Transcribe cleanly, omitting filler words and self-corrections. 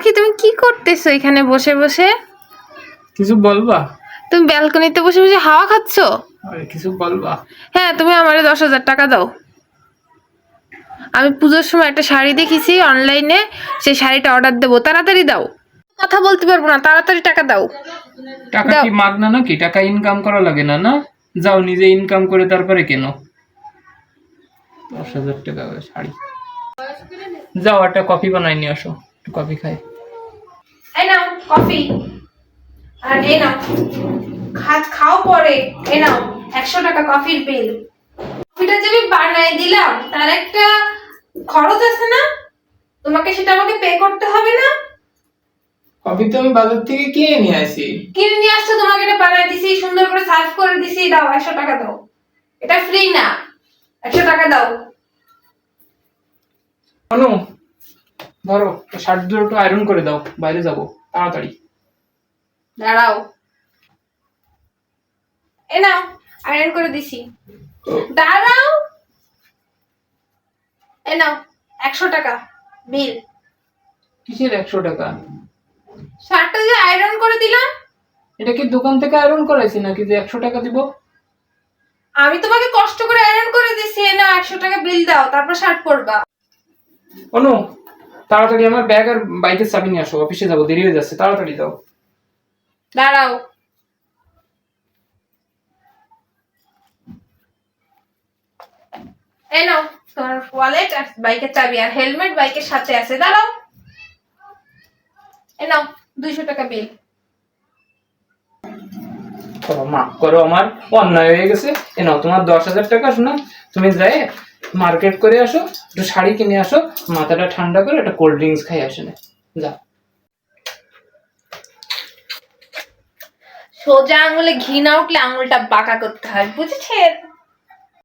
পাখি তুমি কি করতেছো এখানে বসে বসে? কিছু বলবা? তুমি ব্যালকনিতে বসে বসে হাওয়া খাচ্ছো? আরে কিছু বলবা? হ্যাঁ, তুমি আমারে 10,000 টাকা দাও। আমি পুজোর সময় একটা শাড়ি দেখেছি অনলাইনে, সেই শাড়িটা অর্ডার দেবো, তাড়াতাড়ি দাও। কথা বলতে পারবো না, তাড়াতাড়ি টাকা দাও। টাকা দাও। কি মাগনা নাকি? টাকা ইনকাম করা লাগে না? না যাও নিজে ইনকাম করে তারপরে কেন। 10,000 টাকা শাড়ি। যাও একটা কফি বানাই নিয়ে আসো, একটু কফি খাই। এই নাও কফি, আর এই নাও খাও পরে। এই নাও 100 টাকা কফির বিল। কফিটা যে আমি বানাই দিলাম তার একটা খরচ আছে না? তোমাকে সেটা আমাকে পে করতে হবে না? কফি তো আমি বাজার থেকে কিনে নিয়ে আসি। কিনে নিয়ে আসছো, তোমাকে এটা বানাই দিছি, সুন্দর করে সার্ভ করে দিছি, দাও 100 টাকা দাও। এটা ফ্রি না, 100 টাকা দাও। অনু ধরো শার্ট দুটো একটু আয়রন করে দাও, বাইরে যাবো তাড়াতাড়ি। দাঁড়াও, এ নাও আয়রন করে দিছি। দাঁড়াও, এ নাও 100 টাকা বিল। কিসের 100 টাকা? শার্টটা যে আয়রন করে দিলাম। এটা কি দোকান থেকে আয়রন করাইছি নাকি যে 100 টাকা দিব? আমি তোমাকে কষ্ট করে আয়রন করে দিছি, এ নাও 100 টাকা বিল দাও, তারপর শার্ট পরবা। অনু তাড়াতাড়ি আমার ব্যাগ আর বাইকের চাবি নিয়ে আসো, অফিসে যাবো, দেরি হয়ে যাচ্ছে, তাড়াতাড়ি দাও। দাঁড়াও, এই নাও তোমার ওয়ালেট আর বাইকের চাবি আর হেলমেট বাইকের সাথে আছে। দাঁড়াও, এই নাও 200 টাকা বিল। মাফ করো, আমার অন্যায় হয়ে গেছে। এ নাও তোমার 10,000 টাকা। শোনো, তুমি যাই মার্কেট করে আসো, একটু শাড়ি কিনে আসো, মাথাটা ঠান্ডা করে একটা কোল্ড ড্রিঙ্কস খাই আসে না। যা। সোজা আঙুলে ঘি না উঠলে আঙুলটা বাঁকা করতে হয়, বুঝেছেন?